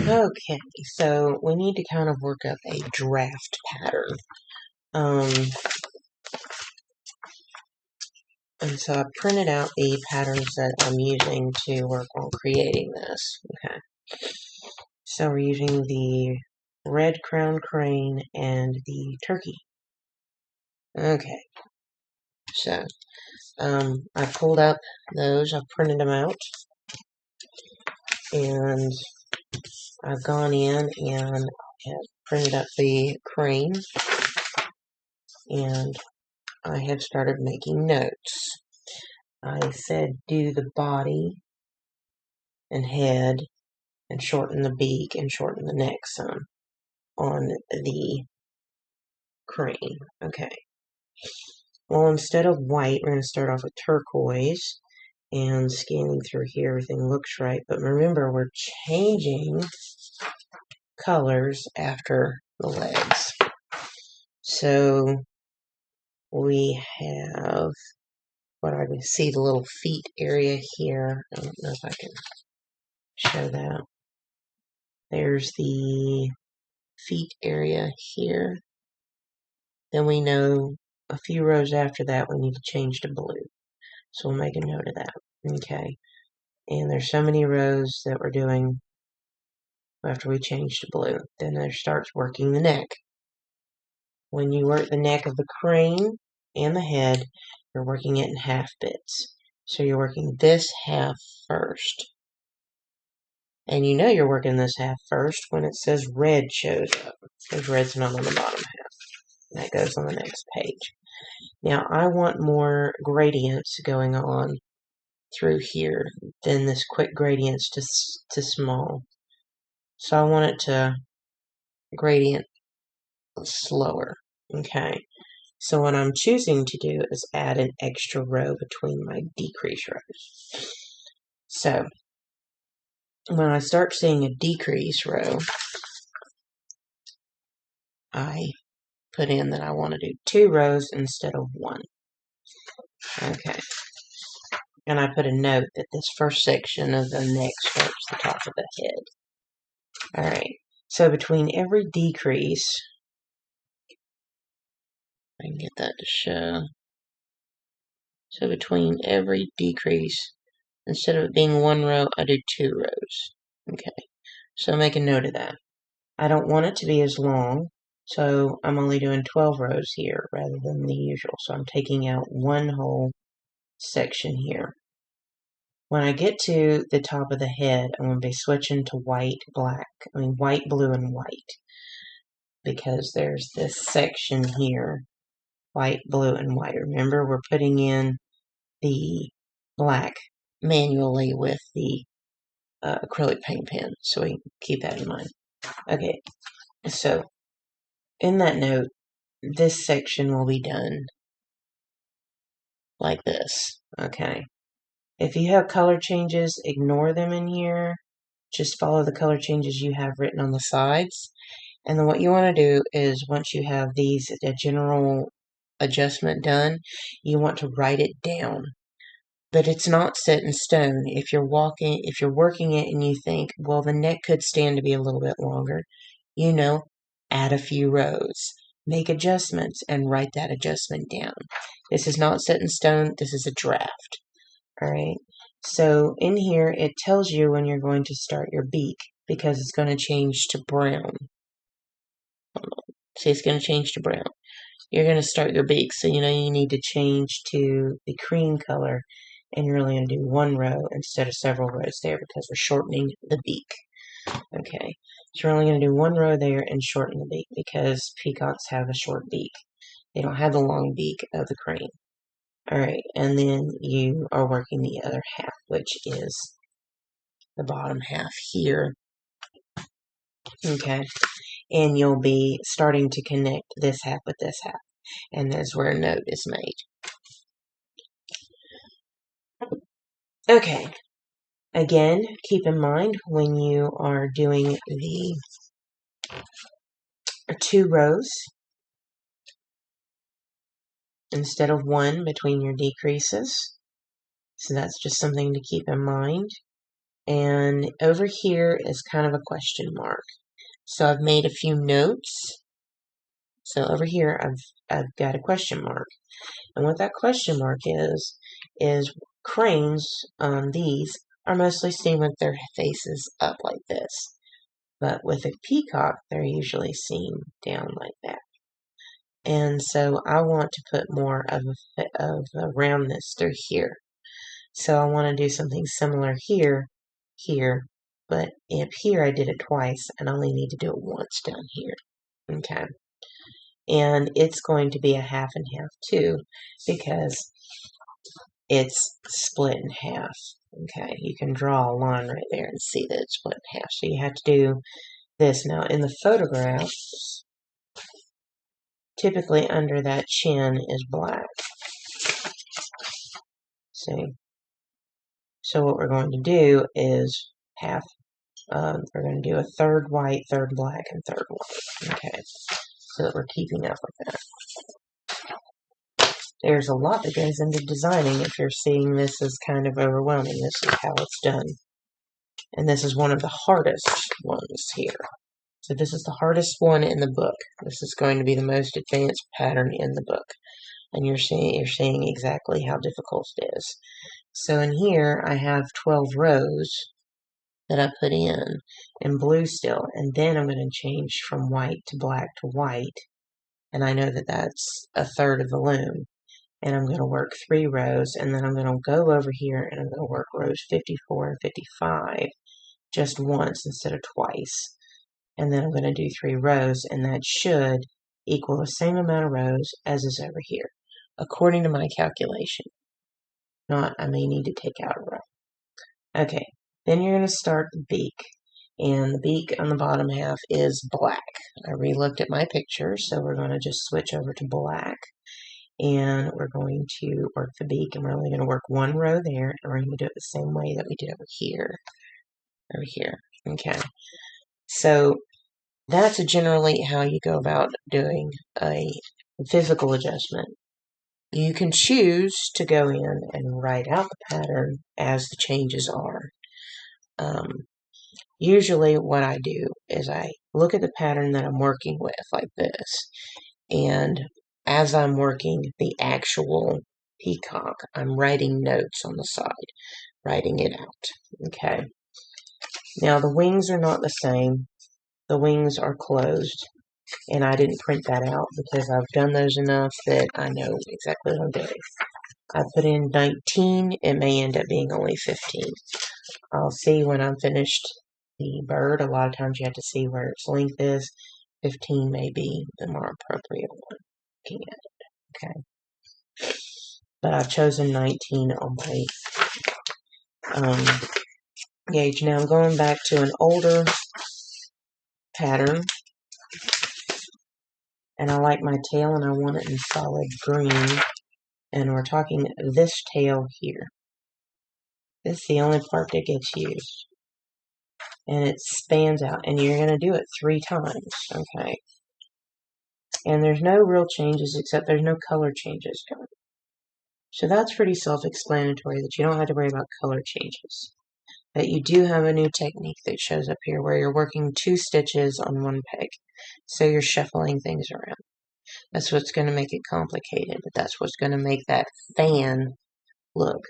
Okay, so we need to kind of work up a draft pattern. And so I printed out the patterns that I'm using to work on creating this. Okay, so we're using the red crown crane and the turkey. Okay, so I pulled up those, I've printed them out, and I've gone in and have printed up the crane, and I have started making notes. I said do the body and head and shorten the beak and shorten the neck some on the crane. Okay. Well, instead of white, we're going to start off with turquoise, and scanning through here, everything looks right. But remember, we're changing colors after the legs. So we have what I can see, the little feet area here. I don't know if I can show that. There's the feet area here. Then we know a few rows after that we need to change to blue. So we'll make a note of that. Okay. And there's so many rows that we're doing after we change to blue. Then there starts working the neck. When you work the neck of the crane and the head, you're working it in half bits. So you're working this half first. And you know you're working this half first when it says red shows up, because red's not on the bottom half. That goes on the next page. Now I want more gradients going on through here than this quick gradients to small. So I want it to gradient slower. Okay. So what I'm choosing to do is add an extra row between my decrease rows. So when I start seeing a decrease row, I put in that I want to do 2 rows instead of 1. Okay. And I put a note that this first section of the neck starts the top of the head. Alright. So between every decrease, I can get that to show. So between every decrease, instead of it being 1 row, I do 2 rows. Okay. So make a note of that. I don't want it to be as long, so I'm only doing 12 rows here rather than the usual. So I'm taking out 1 whole section here. When I get to the top of the head, I'm going to be switching to white, blue, and white. Because there's this section here, white, blue, and white. Remember, we're putting in the black manually with the acrylic paint pen, so we keep that in mind. Okay, so in that note, this section will be done like this. Okay, if you have color changes, ignore them in here. Just follow the color changes you have written on the sides. And then what you want to do is, once you have these a general adjustment done, you want to write it down. But it's not set in stone. If you're working it and you think, well, the neck could stand to be a little bit longer, add a few rows, make adjustments, and write that adjustment down. This is not set in stone. This is a draft. All right. So in here, it tells you when you're going to start your beak, because it's going to change to brown. See, it's going to change to brown. You're going to start your beak, so you need to change to the cream color, and you're only going to do 1 row instead of several rows there because we're shortening the beak. Okay, so you're only going to do 1 row there and shorten the beak because peacocks have a short beak. They don't have the long beak of the crane. Alright, and then you are working the other half, which is the bottom half here. Okay, and you'll be starting to connect this half with this half, and that's where a note is made. Okay, again, keep in mind when you are doing the 2 rows instead of 1 between your decreases. So that's just something to keep in mind. And over here is kind of a question mark. So I've made a few notes. So over here I've got a question mark. And what that question mark is cranes on these are mostly seen with their faces up like this. But with a peacock, they're usually seen down like that. And so I want to put more of a roundness through here. So I want to do something similar here, but up here I did it twice, and I only need to do it once down here. Okay. And it's going to be a half and half too, because it's split in half. Okay, you can draw a line right there and see that it's split in half. So you have to do this. Now in the photographs, typically under that chin is black. See? So what we're going to do is half, we're going to do a third white, third black, and third white. Okay, so that we're keeping up with that. There's a lot that goes into designing. If you're seeing this as kind of overwhelming, this is how it's done. And this is one of the hardest ones here. So this is the hardest one in the book. This is going to be the most advanced pattern in the book. And you're seeing exactly how difficult it is. So in here, I have 12 rows that I put in blue still. And then I'm going to change from white to black to white. And I know that that's a third of the loom. And I'm going to work 3 rows, and then I'm going to go over here and I'm going to work rows 54 and 55 just once instead of twice. And then I'm going to do 3 rows, and that should equal the same amount of rows as is over here, according to my calculation. Not, I may need to take out a row. Okay, then you're going to start the beak. And the beak on the bottom half is black. I re-looked at my picture, so we're going to just switch over to black. And we're going to work the beak, and we're only going to work 1 row there, and we're going to do it the same way that we did over here. Okay. So that's generally how you go about doing a physical adjustment. You can choose to go in and write out the pattern as the changes are. Usually what I do is I look at the pattern that I'm working with like this, and as I'm working the actual peacock, I'm writing notes on the side, writing it out. Okay. Now the wings are not the same. The wings are closed, and I didn't print that out because I've done those enough that I know exactly what I'm doing. I put in 19. It may end up being only 15. I'll see when I'm finished the bird. A lot of times you have to see where its length is. 15 may be the more appropriate one, looking at it. Okay. But I've chosen 19 on my gauge. Now I'm going back to an older pattern, and I like my tail, and I want it in solid green, and we're talking this tail here. This is the only part that gets used, and it spans out, and you're going to do it 3 times, okay? And there's no real changes, except there's no color changes going. So that's pretty self-explanatory that you don't have to worry about color changes. But you do have a new technique that shows up here where you're working 2 stitches on 1 peg. So you're shuffling things around. That's what's going to make it complicated, but that's what's going to make that fan look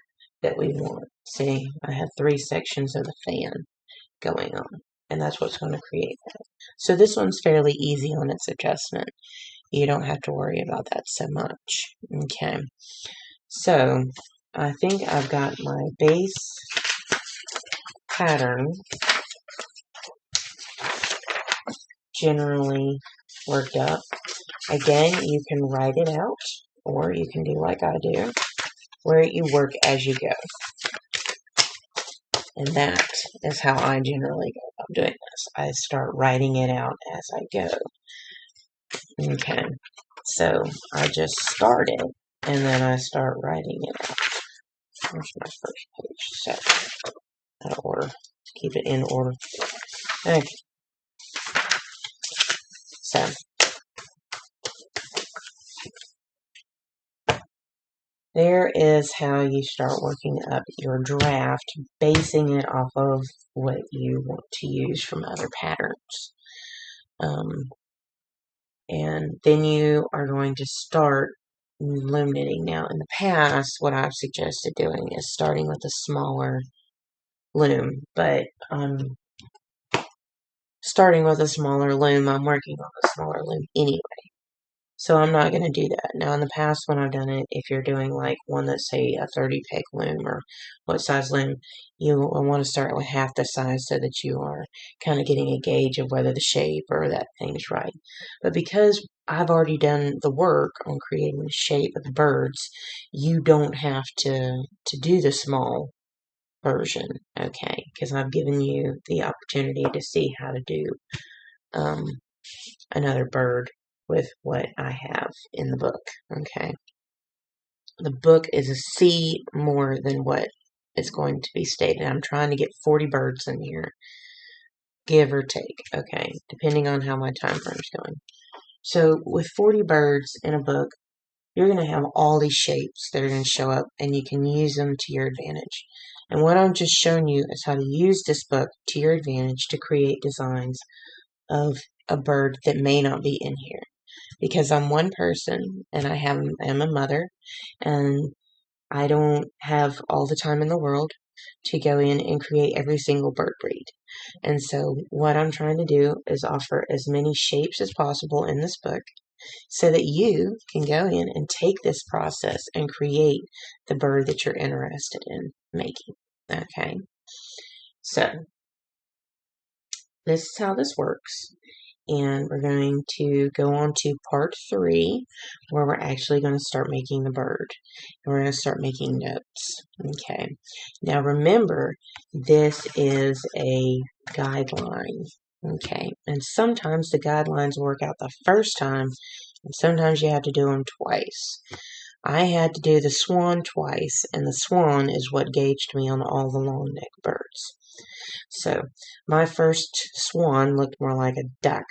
that we want. See, I have 3 sections of the fan going on, and that's what's going to create that. So this one's fairly easy on its adjustment. You don't have to worry about that so much. Okay, so I think I've got my base pattern generally worked up. Again, you can write it out, or you can do like I do, where you work as you go. And that is how I generally go about doing this. I start writing it out as I go. Okay, so I just start it, and then I start writing it out. Here's my first page, so out of order. Keep it in order. Okay, so there is how you start working up your draft, basing it off of what you want to use from other patterns. And then you are going to start loom knitting. Now, in the past, what I've suggested doing is starting with a smaller loom, but starting with a smaller loom, I'm working on a smaller loom anyway. So I'm not going to do that. Now, in the past, when I've done it, if you're doing like one that's, say, a 30 peg loom or what size loom, you want to start with half the size so that you are kind of getting a gauge of whether the shape or that thing's right. But because I've already done the work on creating the shape of the birds, you don't have to do the small version, okay? Because I've given you the opportunity to see how to do another bird with what I have in the book, okay? The book is a C more than what is going to be stated. I'm trying to get 40 birds in here, give or take, okay, depending on how my time frame's going. So with 40 birds in a book, you're going to have all these shapes that are going to show up, and you can use them to your advantage. And what I'm just showing you is how to use this book to your advantage to create designs of a bird that may not be in here. Because I'm one person, and I'm a mother, and I don't have all the time in the world to go in and create every single bird breed. And so what I'm trying to do is offer as many shapes as possible in this book so that you can go in and take this process and create the bird that you're interested in making. Okay, so this is how this works. And we're going to go on to part 3, where we're actually going to start making the bird. And we're going to start making notes. Okay. Now remember, this is a guideline. Okay. And sometimes the guidelines work out the first time, and sometimes you have to do them twice. I had to do the swan twice, and the swan is what gauged me on all the long neck birds. So my first swan looked more like a duck,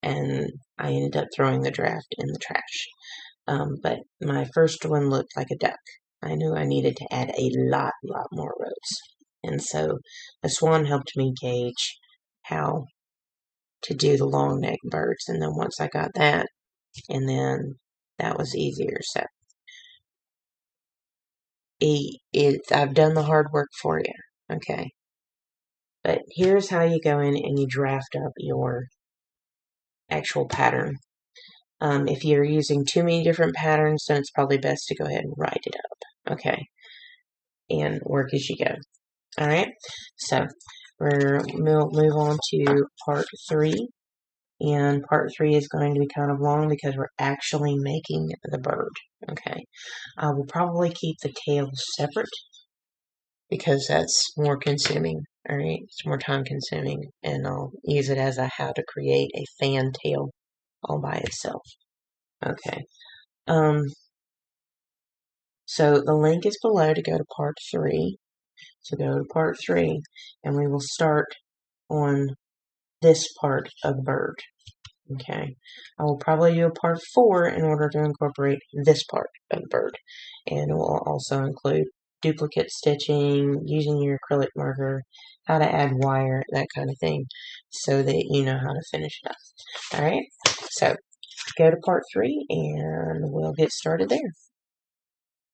and I ended up throwing the draft in the trash. But my first one looked like a duck. I knew I needed to add a lot more rows. And so the swan helped me gauge how to do the long neck birds. And then once I got that, and then that was easier. So I've done the hard work for you. Okay. But here's how you go in and you draft up your actual pattern. If you're using too many different patterns, then it's probably best to go ahead and write it up, okay? And work as you go. All right, so we'll move on to part 3. And part 3 is going to be kind of long because we're actually making the bird, okay? I will probably keep the tail separate because that's more consuming, all right? It's more time consuming, and I'll use it as a how to create a fan tail all by itself. Okay. So the link is below to go to part 3. So go to part 3, and we will start on this part of the bird. Okay. I will probably do a part 4 in order to incorporate this part of the bird. And it will also include duplicate stitching, using your acrylic marker, how to add wire, that kind of thing, so that you know how to finish it up. Alright, so go to part 3 and we'll get started there.